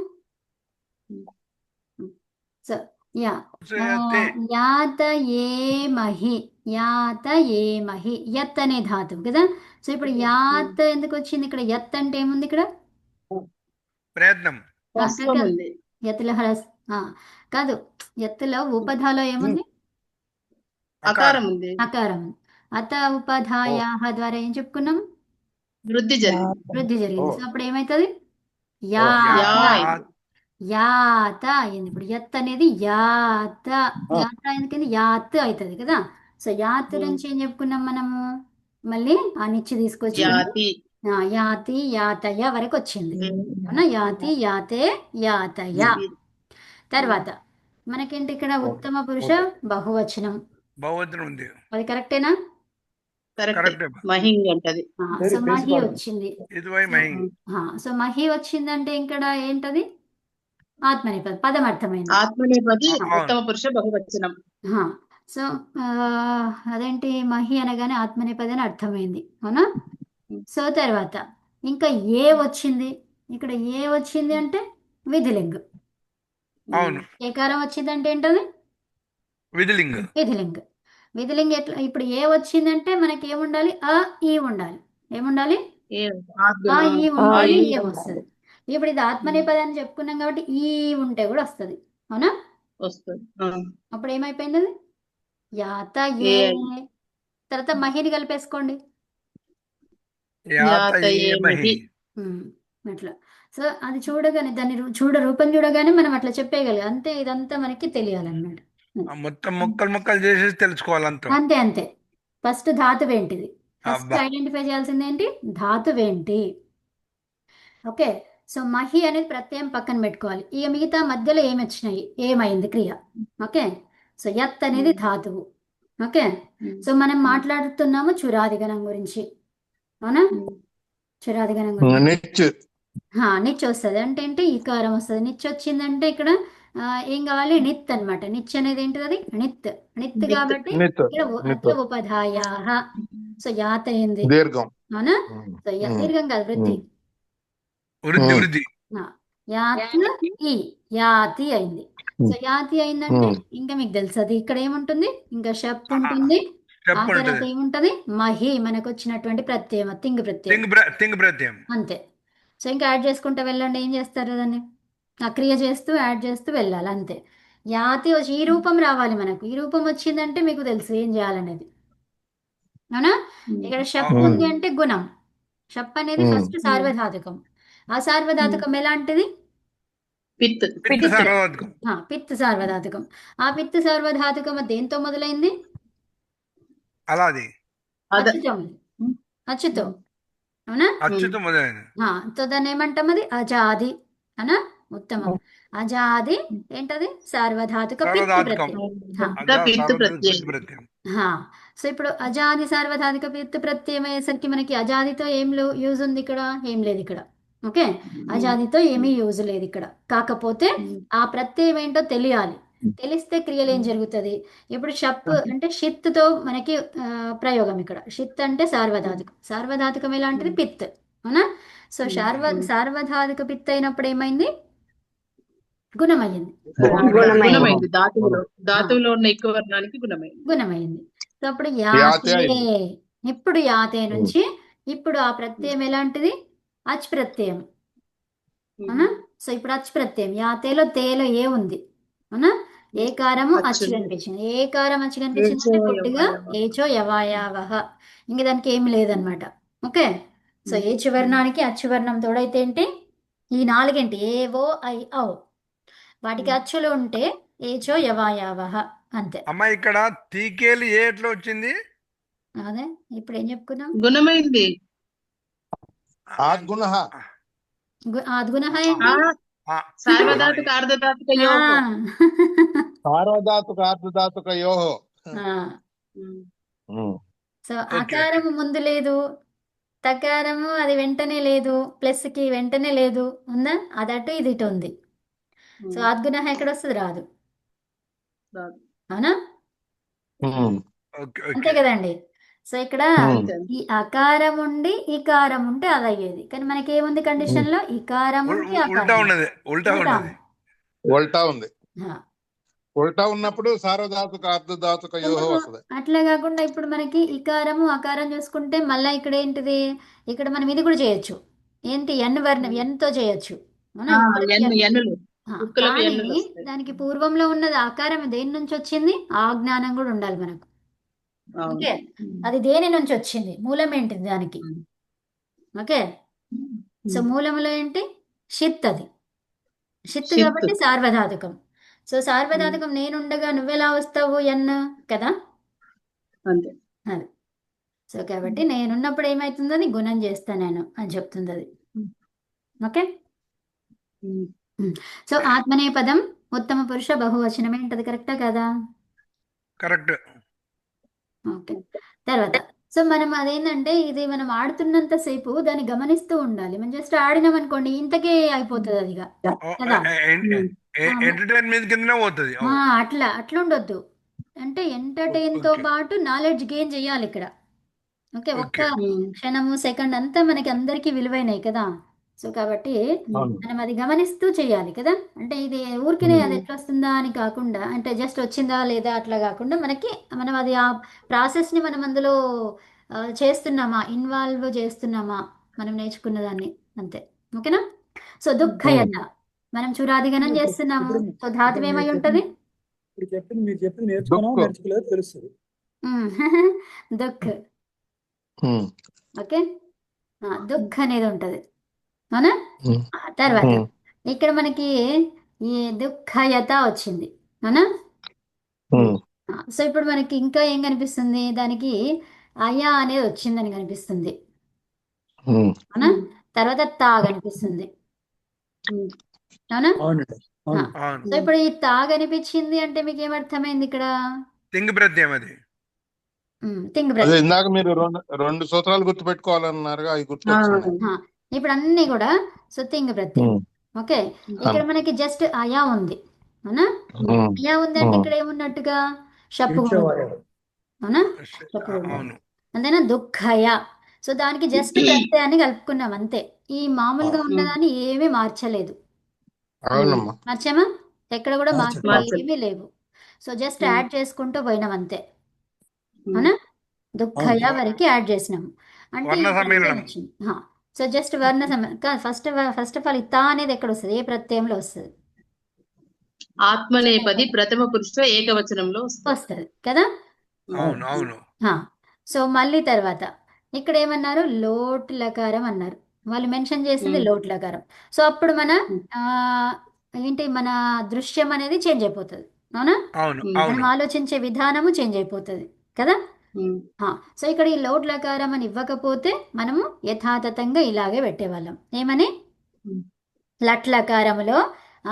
సో యా సూచయతే. యాత ఏమహి, యాత ఏమహి, యత్ అనే ధాతువు కదా. సో ఇప్పుడు యాత్ ఎందుకు వచ్చింది ఇక్కడ? యత్ అంటే ఏముంది ఇక్కడ? ప్రయత్నం. హ్రస్వం ఉంది. యత్తుల కాదు, యత్తులో ఉపధాలో ఏముంది? అకారం ఉంది. అకారం. అత ఉపధాయాహ ద్వారా ఏం చెప్పుకున్నాం? వృద్ధి జరిగింది. వృద్ధి జరిగింది. సో అప్పుడు ఏమవుతుంది? యా యాత, అయింది. యాత అయింది. ఇప్పుడు యత్ అనేది యాత, యాత ఎందుకని యాత్ అవుతుంది కదా. సో యాత్ నుంచి ఏం చెప్పుకున్నాం మనము? మళ్ళీ ఆ నిచ్చి తీసుకొచ్చి యాతి. యాతి యాతయ వరకు వచ్చింది, అవునా? యాతి యాతే యాతయ. తర్వాత మనకేంటి ఇక్కడ? ఉత్తమ పురుష బహువచనం. బహువచనం ఉంది. అది కరెక్టేనా? కరెక్ట్. కరెక్ట్. మహింగ్ అంటది. సో మహి వచ్చింది. ఇదివై మహింగ్. సో మహి వచ్చిందంటే ఇక్కడ ఏంటది? ఆత్మనేపది. పదం అర్థమైంది. ఆత్మనేపది ఉత్తమ పురుష బహువచనం. సో అదేంటి? మహి అనగానే ఆత్మనేపది అని అర్థమైంది, అవునా? సో తర్వాత ఇంకా ఏ వచ్చింది ఇక్కడ? ఏ వచ్చింది అంటే విధిలింగ్. అవును. ఏకారం వచ్చిందంటే ఏంటది? విధిలింగ్. విధిలింగ్. విధిలింగ్ ఎట్లా? ఇప్పుడు ఏ వచ్చిందంటే మనకి ఏముండాలి? ఈ ఉండాలి. ఏముండాలి? ఈ ఉండాలి, ఏ వస్తుంది. ఇప్పుడు ఇది ఆత్మనేపది అని చెప్పుకున్నాం కాబట్టి ఈ ఉంటే కూడా వస్తుంది, అవునా? వస్తుంది. అప్పుడు ఏమైపోయింది? అది యాత ఏ. తర్వాత మహిని కలిపేసుకోండి. అట్లా. సో అది చూడగానే, దాన్ని రూపం చూడగానే మనం అట్లా చెప్పేయగలిగాం. అంతే, ఇదంతా మనకి తెలియాలన్నమాట. మొత్తం ముక్కలు చేసేసి తెలుసుకోవాలంతా. అంతే అంతే. ఫస్ట్ ధాతువేంటిది? ఫస్ట్ అబ్బా. ఐడెంటిఫై చేయాల్సింది ఏంటి? ధాతువేంటి. ఓకే. సో మహి అనేది ప్రత్యయం పక్కన పెట్టుకోవాలి. ఇక మిగతా మధ్యలో ఏమి వచ్చినాయి? ఏమైంది క్రియ. ఓకే. సో యత్ అనేది ధాతువు. ఓకే. సో మనం మాట్లాడుతున్నాము చురాదిగణం గురించి. అవునా? చరాదిగణం గురించి నిచ్ నిచ్ వస్తుంది అంటే ఏంటి ఈకారం వస్తుంది. నిచ్ వచ్చిందంటే ఇక్కడ ఏం కావాలి? నిత్ అన్నమాట. నిచ్ అనేది ఏంటిది? అది నిత్. నిత్ నిత్. కాబట్టి నిత్ ఇక్కడ నిత్ అత్ర ఉపధాయాః. సో యాత అయింది. దీర్ఘం. అవునా? సో దీర్ఘం కాదు, వృద్ధి. వృద్ధి వృద్ధి. ఆ, యాత్ ఈ యాతి అయింది. సో యాతి అయిందంటే ఇంకా మీకు తెలుసు అది ఇక్కడ ఏముంటుంది? ఇంకా షప్ ఉంటుంది. ఆ చెప్పండి. తర్వాత ఏముంటది? మహి, మనకు వచ్చినటువంటి ప్రత్యయం, తింగ్ ప్రత్యయం. తింగ్ ప్రత్యయం. అంతే. సో ఇంకా యాడ్ చేసుకుంటూ వెళ్ళండి. ఏం చేస్తారు దాన్ని? ఆ క్రియ చేస్తూ యాడ్ చేస్తూ వెళ్ళాలి అంతే. యాతి వచ్చి ఈ రూపం రావాలి మనకు. ఈ రూపం వచ్చిందంటే మీకు తెలుసు ఏం చేయాలనేది. అవునా? ఇక్కడ షప్ ఉంది అంటే గుణం. షప్ అనేది ఫస్ట్ సార్వధాతుకం. ఆ సార్వధాతుకం ఎలాంటిది? పిత్. పిత్ సార్వధాతుకం. పిత్ సార్వధాతుకం. ఆ పిత్ సార్వధాతుకం దేంతో మొదలైంది? అలాది అచ్చుతో. అచ్చుతో. అవునా? అచ్యుతం మొదలైన సో దాన్ని ఏమంటాం? అది అజాది అనా? ఉత్తమం. అజాది ఏంటది? సార్వధాతుక పిత్ సార్వధాతుకం. ప్రత్యయం. పిత్ ప్రత్యయం. పిత్ ప్రత్యయం. సో ఇప్పుడు అజాది సార్వధాతుక పిత్ ప్రత్యయం అయ్యేసరికి మనకి అజాదితో ఏం యూజ్ ఉంది ఇక్కడ? ఏం లేదు ఇక్కడ. ఓకే, అజాదితో ఏమీ యూజ్ లేదు ఇక్కడ. కాకపోతే ఆ ప్రత్యయం ఏంటో తెలియాలి. తెలిస్తే క్రియలు ఏం జరుగుతుంది? ఇప్పుడు షప్ అంటే షిత్తో మనకి ప్రయోగం ఇక్కడ. షిత్ అంటే సార్వధాతుకం. సార్వధాతుకం ఎలాంటిది? పిత్. అవునా? సో సార్వధాతుక పిత్ అయినప్పుడు ఏమైంది? గుణమయ్యింది. గుణమైంది. ధాతువులో ఉన్న ఎక్కువ వర్ణానికి గుణమైంది. గుణమైంది. సో అప్పుడు యాతే యాతే. అయింది. ఇప్పుడు యాతే నుంచి ఇప్పుడు ఆ ప్రత్యయం ఎలాంటిది? అచ్ ప్రత్యయం. అవునా? సో ఇప్పుడు అచ్ ప్రత్యయం. యాతేలో తేలో ఏ ఉంది. అవునా? ఏకారము అచ్చు కనిపించింది. ఏకారం అచ్చు కనిపించిందంటే కొద్దిగా ఏచో యవాయావహ. ఇంక దానికి ఏమి లేదనమాట. ఓకే, సో ఏచు వర్ణానికి అచ్చు వర్ణం తోడైతే ఏంటి? ఈ నాలుగేంటి? ఏవో ఐ ఔ. వాటికి అచ్చులు ఉంటే ఏచో యవాయావహ అంతే. అమ్మ ఇక్కడ తీకేలు ఏ ఎట్లా వచ్చింది? అదే ఇప్పుడు ఏం చెప్పుకున్నాం? గుణమైంది. ఆద్గుణ ఆద్గుణ ఏంటి? సార్వధాతుక అర్ధధాతుక యోగం. సార్వధాతుక అర్ధధాతుక యోహో. సో అకారము ముందు లేదు, తకారము అది వెంటనే లేదు, ప్లస్ కి వెంటనే లేదు. ఉందా? అది అటు ఇది ఇటు ఉంది. సో ఆద్గుణ ఎక్కడ వస్తుంది? రాదు. అవునా? అంతే కదండి. సో ఇక్కడ ఈ అకారం ఉండి ఈకారం ఉంటే అది అయ్యేది. కానీ మనకి ఏముంది కండిషన్ లో? ఈకారం ఉండి ఉల్టా ఉన్నది. ఉల్టా ఉన్నది. ఉల్టా ఉంది. ఉల్టా ఉన్నప్పుడు సార్వధాతుక అర్ధధాతుక యోహో వస్తుంది. అట్లా కాకుండా ఇప్పుడు మనకి ఈకారము అకారం చూసుకుంటే మళ్ళీ ఇక్కడ ఏంటిది? ఇక్కడ మనం ఇది కూడా చేయొచ్చు. ఏంటి? ఎన్ వర్ణం, ఎన్తో చేయొచ్చు. అవునా? కానీ దానికి పూర్వంలో ఉన్నది ఆకారం దేని నుంచి వచ్చింది? ఆ జ్ఞానం కూడా ఉండాలి మనకు. ఓకే, అది దేని నుంచి వచ్చింది? మూలం ఏంటిది దానికి? ఓకే, సో మూలములో ఏంటి? షిత్. అది షిత్ కాబట్టి సార్వధాతుకం. సో సార్వధాతుకం నేనుండగా నువ్వెలా వస్తావు? ఎన్ కదా. అంతే. అది సో కాబట్టి నేనున్నప్పుడు ఏమవుతుంది? అది గుణం చేస్తా నేను అని చెప్తుంది అది. ఓకే, సో ఆత్మనేపదం ఉత్తమ పురుష బహువచనమే ఉంటది. కరెక్టా కదా? కరెక్ట్. ఓకే, తర్వాత సో మనం అదేంటంటే ఇది మనం ఆడుతున్నంత సేపు దాన్ని గమనిస్తూ ఉండాలి. మనం జస్ట్ ఆడినాం అనుకోండి ఇంతకే అయిపోతుంది అది కదా. ఎంటర్టైన్మెంట్ కిందనే పోతుంది. అట్లా ఉండొద్దు. అంటే ఎంటర్టైన్ తో పాటు నాలెడ్జ్ గెయిన్ చేయాలి ఇక్కడ. ఓకే, ఒక్క క్షణము సెకండ్ అంతా మనకి అందరికీ విలువైనవి కదా. సో కాబట్టి మనం అది గమనిస్తూ చేయాలి కదా. అంటే ఇది ఊరికనే అది ఎట్లా వస్తుందా అని కాకుండా, అంటే జస్ట్ వచ్చిందా లేదా అట్లా కాకుండా మనం అది ఆ ప్రాసెస్ని మనం అందులో చేస్తున్నామా, ఇన్వాల్వ్ చేస్తున్నామా మనం నేర్చుకున్న దాన్ని, అంతే. ఓకేనా? సో దుఃఖయత మనం చురాదిగణం చేస్తున్నాము. సో ధాతు ఏమై ఉంటది? మీరు చెప్పింది నేర్చుకున్నాం, నేర్చుకోలేదు తెలుస్తుంది. దుఃఖ్. ఓకే, దుఃఖ అనేది ఉంటది. అవునా? తర్వాత ఇక్కడ మనకి ఈ దుఃఖయత వచ్చింది. అవునా? సో ఇప్పుడు మనకి ఇంకా ఏం కనిపిస్తుంది? దానికి అయా అనేది వచ్చిందని కనిపిస్తుంది. అవునా? తర్వాత తా కనిపిస్తుంది. అవునా? సో ఇప్పుడు ఈ తా కనిపించింది అంటే మీకు ఏమర్థమైంది ఇక్కడ? తింగ్ ప్రత్యయం అది. తింగ్ అదే ప్రత్యయం. ఇందాక మీరు రెండు సూత్రాలు గుర్తుపెట్టుకోవాలన్నారుగా, అవి గుర్తొచ్చినాయి. ఆ, ఇప్పుడు అన్ని కూడా సో తింగ్ ప్రత్యయం. ఓకే, ఇక్కడ మనకి జస్ట్ అయా ఉంది, అవునా? అయా ఉంది అంటే ఇక్కడ ఏమున్నట్టుగా షప్పు కూడా ఉంది, అవునా? షప్పు కూడా ఉంది. అవును. అంతేనా? దుఃఖయ. సో దానికి జస్ట్ ప్రత్యయాన్ని కలుపుకున్నాం అంతే. ఈ మామూలుగా ఉన్నదాన్ని ఏమీ మార్చలేదు. అవునమ్మా. మార్చామా? ఎక్కడ కూడా మార్పులు మార్చలేదు. ఏమీ లేవు. సో జస్ట్ యాడ్ చేసుకుంటూ పోయినాం అంతే, అవునా? దుఃఖయ వరకు యాడ్ చేసినాము అంటే వర్ణ ఈ ప్రత్యయం సమ్మేళనం. వచ్చింది. సో జస్ట్ వర్ణ ఫస్ట్ ఆఫ్ ఆల్ ఈ తా అనేది ఎక్కడ వస్తుంది? ఏ ప్రత్యయంలో వస్తుంది? ఆత్మనేపది ప్రథమ పురుష ఏకవచనంలో వస్తుంది. వస్తుంది కదా? అవును అవును. సో మళ్ళీ తర్వాత ఇక్కడ ఏమన్నారు? లోట్ లకారం అన్నారు. వాళ్ళు మెన్షన్ చేసింది లోట్ లకారం. సో అప్పుడు మన ఆ, ఏంటి మన దృశ్యం అనేది చేంజ్ అయిపోతుంది, అవునా? అవును మనం అవును. ఆలోచించే విధానము చేంజ్ అయిపోతుంది కదా? సో ఇక్కడ ఈ లోట్ లకారం అని ఇవ్వకపోతే మనము యథాతథంగా ఇలాగే పెట్టేవాళ్ళం. ఏమని? లట్ లకారములో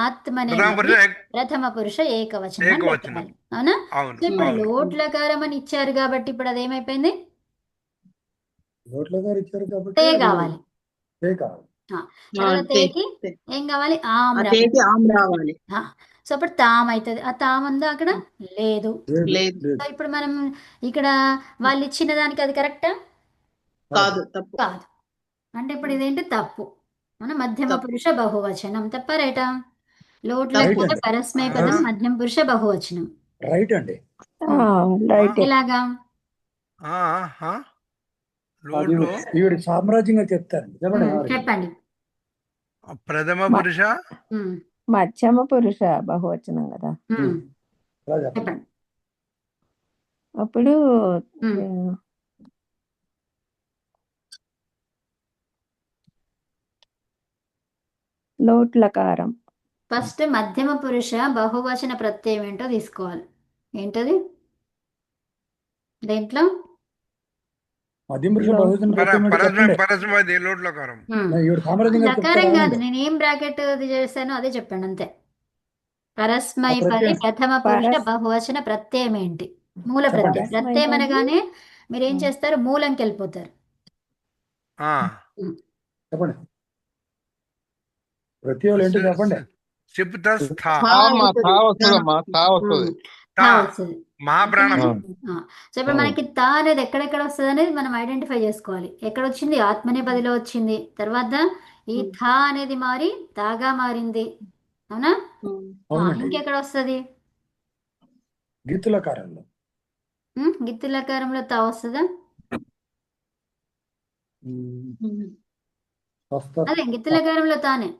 ఆత్మనే ప్రథమ పురుష ప్రథమ పురుష ఏకవచనం అని ఏకవచనం. పెట్టేవాళ్ళం, అవునా? అవును సో ఇప్పుడు అవును. లోట్ లకారం అని ఇచ్చారు కాబట్టి ఇప్పుడు అదేమైపోయింది? నోట్ల గారు ఇచ్చారు కాబట్టి తే అది కావాలి. తే కావాలి. తర్వాత తేకి ఏం కావాలి? ఆమ్ రావాలి. తేకి ఆమ్ రావాలి. సో అప్పుడు తామ్ అవుతుంది. ఆ తామ్ ఉందా అక్కడ? లేదు. లేదు. సో ఇప్పుడు మనం ఇక్కడ వాళ్ళు ఇచ్చిన దానికి అది కరెక్టా? కాదు, తప్పు. కాదు. అంటే ఇప్పుడు ఇదేంటి? తప్పు. మన మధ్యమ తప్పు. పురుష బహువచనం. తప్ప రైటా? లోట్ల రైట్ అండి. పరస్మై పదం మధ్యమ పురుష బహువచనం. రైట్ అండి. రైట్. ఎలాగా? అది లోట్లో ఈవిడ సామ్రాజ్యంగా చెప్తారండి. చెప్పండి ఆవిడ. చెప్పండి. ప్రథమ పురుష ఉమ్, మధ్యమ పురుష బహువచనం కదా. అలా చెప్పండి. చెప్పండి. అప్పుడు ఉమ్. లోట్ లకారం. ఫస్ట్ మధ్యమ పురుష బహువచన ప్రత్యయం ఏంటో తీసుకోవాలి. ఏంటది? దేంట్లో? మధ్యం పురుష బహువచనం ప్రత్యయం ఏంటో పరస్మై చెప్పండి. పరస్మైది లోట్లో కారం. ఈవిడ సామ్రాజ్యంగా లకారం కాదు, చెప్తారా? నేను ఏం బ్రాకెట్ అది చేశానో అదే చెప్పండి అంతే. పరస్మై ఆ పది ప్రత్యయం ప్రథమ పురుష పరస్- బహువచన ప్రత్యయం ఏంటి? మూల చెప్పండి. ప్రత్యయం. ప్రత్యయం పరస్మై అనగానే మీరు ఏం చేస్తారు? మూలంకి వెళ్ళిపోతారు. చెప్పండి. ప్రత్యయాలు ఏంటో చెప్పండి. సిప్త స్థా అమ్మా, తా వస్తుందమ్మా, తా వస్తుంది. తా వస్తుంది. మహాప్రాణం. సో ఇప్పుడు మనకి తా అనేది ఎక్కడెక్కడ వస్తుంది అనేది మనం ఐడెంటిఫై చేసుకోవాలి. ఎక్కడ వచ్చింది? ఆత్మనేపదిలో వచ్చింది. తర్వాత ఈ థా అనేది మారి తాగా మారింది, అవునా? అవునండి. ఇంకెక్కడ వస్తుంది? గీతుల కారంలో గిత్తులకారంలో తా వస్తుందా? అదే గిత్తులకారంలో తానే,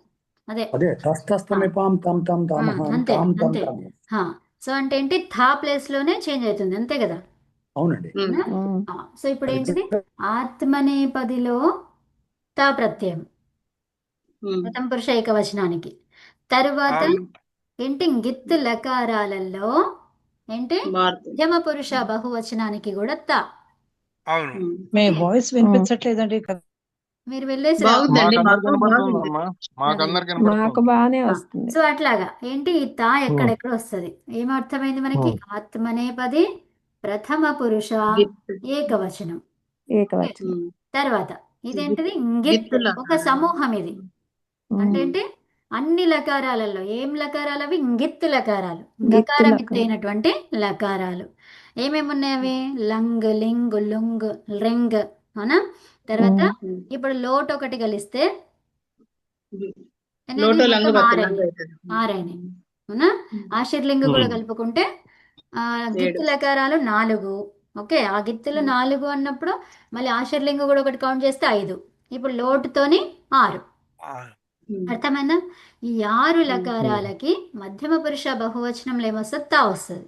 అదే అదే తస్తస్తమిపాం తం తం తమహ అంతే తాం తం అంతే. తం. సో అంటే ఏంటి? థా ప్లేస్ లోనే చేంజ్ అవుతుంది, అంతే కదా? అవునండి. సో ఇప్పుడు ఏంటిది? ఆత్మనేపదిలో తా ప్రత్యయం ప్రథమ పురుష ఏకవచనానికి. తరువాత ఏంటి? గిత్తు లకారాలలో ఏంటి? మధ్యమ పురుష బహువచనానికి కూడా తా. అవును. మీ వాయిస్ వినిపించట్లేదండి. మీరు వెళ్ళేసి బాగుందండి. మాకందరికి మాకు బాగుంది. కనబడుతుందమ్మా, మాకందరికి మాకు కనబడుతుంది. బాగానే వస్తుంది. సో అట్లాగా ఏంటి? ఈ తా ఎక్కడెక్కడ వస్తుంది? ఏమర్థమైంది మనకి? ఆత్మనేపది ప్రథమ పురుష ఏకవచనం. ఏకవచనం. తర్వాత ఇదేంటిది? గిత్, ఒక సమూహం ఇది. అంటే ఏంటి? అన్ని లకారాలలో ఏం లకారాలు అవి? గిత్తు లకారాలు. గకారం ఎత్తైనటువంటి లకారాలు. ఏమేమి ఉన్నాయి అవి? లంగ్, లింగ్, లుంగ్, రింగ్, అవునా? తర్వాత ఇప్పుడు లోట్ ఒకటి కలిస్తే లోటో లంగు ఆరైనాయి, అవునా? ఆశీర్లింగ కూడా కలుపుకుంటే గిత్తు లకారాలు 4. ఓకే, ఆ గిత్తులు 4 అన్నప్పుడు మళ్ళీ ఆశీర్లింగ కూడా ఒకటి కౌంట్ చేస్తే 5. ఇప్పుడు లోటుతోని 6. అర్థమైందా? ఈ 6 లకారాలకి మధ్యమ పురుష బహువచనంలో ఏమొస్తుంది? తా వస్తుంది.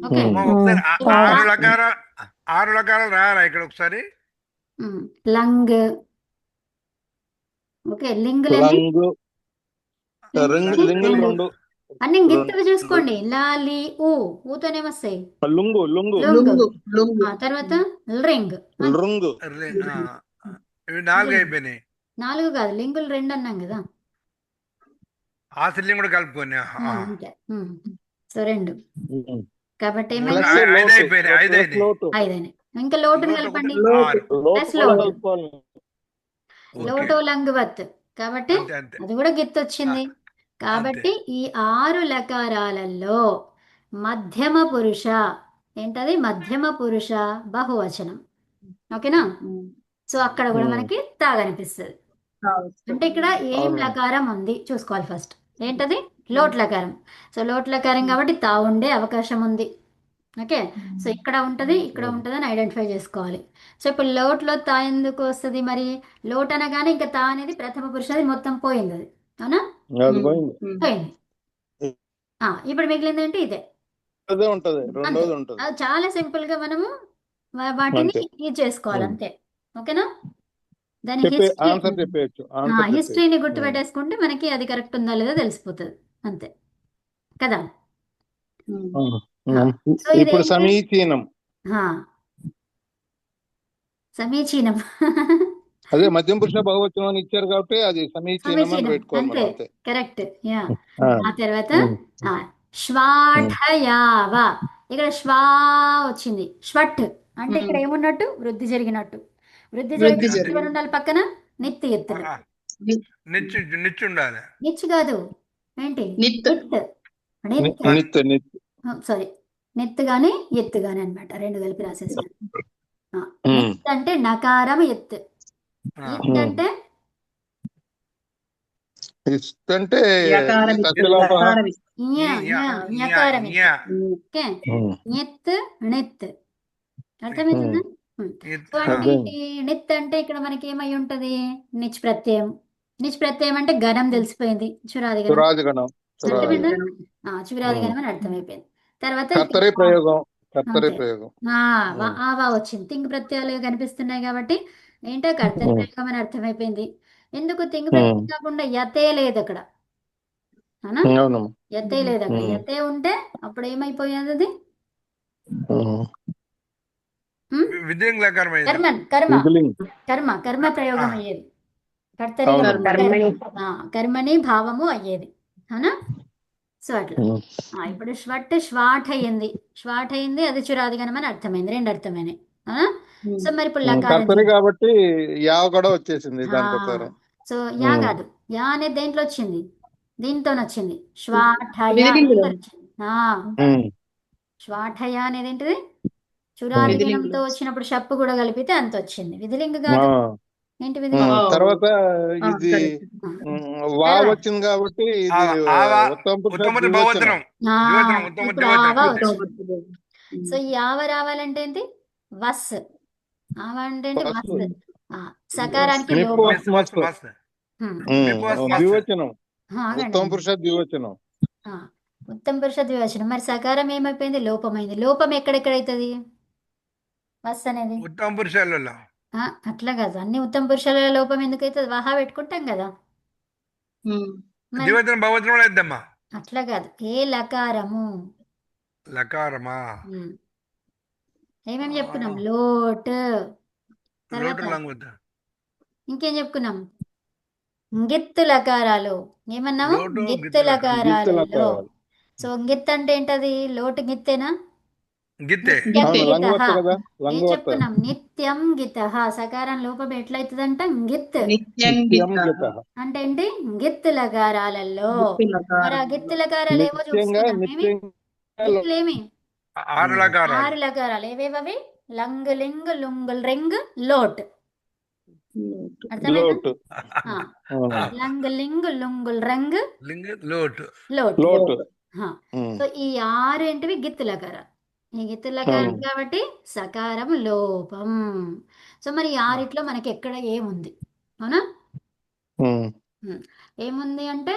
ఓకే, ఒకసారి 6 లకారాలు రాయాలా ఇక్కడ ఒకసారి? లంగ్, ఓకే, లింగులు అన్ని గిత్తులు చూసుకోండి. లాలి ఊతోనేమొస్తాయి? లుంగు. తర్వాత రింగ్. ఇవి 4 అయిపోయినాయి. 4 కాదు, లింగులు 2 అన్నాం కదా. ఆశ్రయం కూడా కలుపుకొని అంతే. సో 2. కాబట్టి మూడు ఏమైంది? ప్లస్ ఐదు లోటు అయిపోయినాయి, ఐదు ప్లస్ అయినాయి. లోటు ఐదని ఇంకా లోటుని లోటు కలపండి. ఒకటి 6. లోటు ప్లస్ కూడా లోటు కలుపుకోవాలి. ఓకే, లోటు లంగువత్ కాబట్టి అంతే అంతే. అది కూడా గిత్తు ఆ, వచ్చింది. అంతే. కాబట్టి ఈ 6 లకారాలలో మధ్యమ పురుష ఏంటది? మధ్యమ పురుష బహువచనం. ఓకేనా? సో అక్కడ కూడా మనకి తా కనిపిస్తుంది. అంటే ఇక్కడ ఏం అవును. లకారం ఉంది చూసుకోవాలి ఫస్ట్. ఏంటది? లోట్ లకారం. సో లోట్ లకారం కాబట్టి తా ఉండే అవకాశం ఉంది. ఓకే, సో ఇక్కడ ఉంటుంది, ఇక్కడ ఉంటుంది అని ఐడెంటిఫై చేసుకోవాలి. సో ఇప్పుడు లోట్లో తా ఎందుకు వస్తుంది? మరి లోట్ అనగానే ఇంకా తా అనేది ప్రథమ పురుషది మొత్తం పోయింది, అది అవునా? అది పోయింది. పోయింది. ఇప్పుడు మిగిలింది ఏంటి? ఇదే అదే ఉంటది, అంతే. రెండోది ఉంటది. అది చాలా సింపుల్ గా మనము వాటిని అంతే. ఇది చేసుకోవాలి అంతే. ఓకేనా? దాని ఆన్సర్ హిస్టరీ చెప్పేయచ్చు, ఆన్సర్ హిస్టరీని చెప్పేయచ్చు. గుర్తు పెట్టేసుకుంటే మనకి అది కరెక్ట్ ఉందా లేదా తెలిసిపోతుంది అంతే కదా. సో ఇప్పుడు ఇదేంటి? సమీచీనం, ఆ, సమీచీనం. అదే మధ్యం పురుష బహువచనం అని ఇచ్చారు కాబట్టి అది సమీచీనం అని సమీచీనం పెట్టుకోవాలి అంతే, మనం అంతే. కరెక్ట్. యా ఆ, ఆ తర్వాత ఉమ్, శ్వాఠయావ. ఇక్కడ శ్వా వచ్చింది, ష్వట్ అంటే ఇక్కడ ఏమున్నట్టు? వృద్ధి జరిగినట్టు. వృద్ధి వృద్ధి జరిగినట్టు జరిగింది. ఎవరు ఉండాలి పక్కన? నిత్తు ఎత్తులు. నిచ్చు ఉండాలి. నిచ్చు కాదు, ఏంటి? నిత్. నిత్ నిత్ నిత్ సారీ, నిత్తు గాని ఎత్తు గాని అనమాట, రెండు కలిపి రాసేసాను. నిత్ అంటే నకారం ఎత్తు, ఇత్ అంటే అంటే యకారం తస్యలోప. ఞ, ఞ, ఞకారం ఎత్తు. ఞ. ఓకే, నిత్ నిత్ అర్థమవుతుందా? సో అంటే అదే. ఈ నిత్ అంటే ఇక్కడ మనకి ఏమై ఉంటది? నిచ్ ప్రత్యయం. నిచ్ ప్రత్యయం అంటే గణం తెలిసిపోయింది, చురాది గణం. సురాజగణం, సురాజగణం. అర్థమైందా? చురాది గణం అని అర్థమైపోయింది. తర్వాత కర్తరి ప్రయోగం, కర్తరి అంతే. ప్రయోగం. ఆవా వచ్చింది, తింగ్ ప్రత్యయాలు కనిపిస్తున్నాయి కాబట్టి ఏంటో కర్తరి ప్రయోగం అని అర్థమైపోయింది. ఎందుకు తింగ్ ప్రత్యయం కాకుండా యతే లేదు అక్కడ, అవునా? అవును. యతే లేదు అక్కడ. యతే ఉంటే అప్పుడు ఏమైపోయేది? అది విద్యంగ్ లకారం అయ్యేది. కర్మ కర్మ విధిలింగ్. కర్మ కర్మ ప్రయోగం అయ్యేది. కర్తరి అవును. కర్మని భావము అయ్యేది, అవునా? సో అట్లా ఇప్పుడు ష్వట్ ష్వాట్ అయ్యింది, ష్వాట్ అయింది, అది చురాదిగణం అని అర్థమైంది, రెండు అర్థమైనాయి, అవునా? సో మరి ఇప్పుడు లకారం కర్తరి కాబట్టి యావ కూడా వచ్చేసింది దాని ప్రకారం. సో యా కాదు, యా అనేది దేంట్లో వచ్చింది? దీంతో వచ్చింది, శ్వాఠయ విధిలింగులో. వచ్చింది. శ్వాఠయ అనేది ఏంటిది? చురాదిగణంతో వచ్చినప్పుడు షప్పు కూడా కలిపితే అంత వచ్చింది. విధిలింగ కాదు, ఏంటి విధిలింగ? తర్వాత ఇది వా తర్వాత. వచ్చింది కాబట్టి ఇది ఆవా, ఉత్తమ పురుష ఉత్తమ ద్వివచనం. బహువచనం. ద్వివచనం, ఉత్తమ ఇప్పుడు ద్వివచనం. ఆవా అంతే. వచ్చింది. సో ఈ ఆవ రావాలంటే ఏంటి? వస్. ఆవ అంటే ఏంటి? వస్. వస్. సకారానికి నిప్పు లోపం. మస్తు, మస్తు, మస్తు. ద్వివచనం, ఆగండి. ఉత్తమ పురుష ద్వివచనం. ఉత్తమ పురుష ద్వివచనం. మరి సకారం ఏమైపోయింది? లోపమైంది. లోపం ఎక్కడెక్కడైతుంది? వస్ అనేది ఉత్తమ పురుషాలలో అట్లా కాదు, అన్ని ఉత్తమ పురుషాల లోపం ఎందుకైతుంది? వహా పెట్టుకుంటాం కదా. మరి ద్వివచనం బహువచనం కూడా వేద్దామా? అట్లా కాదు, ఏ లకారము. లకారమా? ఏమేమి చెప్పుకున్నాం? లోట్, తర్వాత లోటు లంగుత. ఇంకేం చెప్పుకున్నాం? గిత్తు లకారాలు. ఏమన్నాము? లోటు, గిత్తు గిత్తు లకారాలలో. లకారాలు. సో గిత్ అంటే ఏంటది? లోటు గిత్తేనా? గిత్తే. నిత్యం అవును, గితః. లంగవత్త కదా, ఏం లంగవత్త. చెప్పుకున్నాం? నిత్యం గితః. సకారం లోపం ఎట్లయితుందంట? గిత్ నిత్యం నిత్యం గీత. గీత. అంటే ఏంటి? గిత్తు లకారాలలో. మరి ఆ గిత్తు లకారాలు ఏవో నిత్యంగా చూసుకున్నాం. ఏమి నిత్యంగా గిత్తులేమి? 6 లకారాలు. 6 లకారాలు. ఏవేవవి? లంగ్ లింగ్ లుంగుల్ రింగ్ లోట్. అర్థమైందా? లోటు. లంగ్ లింగ్ లుంగుల్ రంగ్ లింగ లోటు. లోట్. లోటు. సో ఈ 6 ఏంటివి? గిత్తు లకారాలు. ఈ గిత్తు లకారం కాబట్టి సకారం లోపం. సో మరి 6 మనకి ఎక్కడ ఏముంది? అవునా? ఏముంది అంటే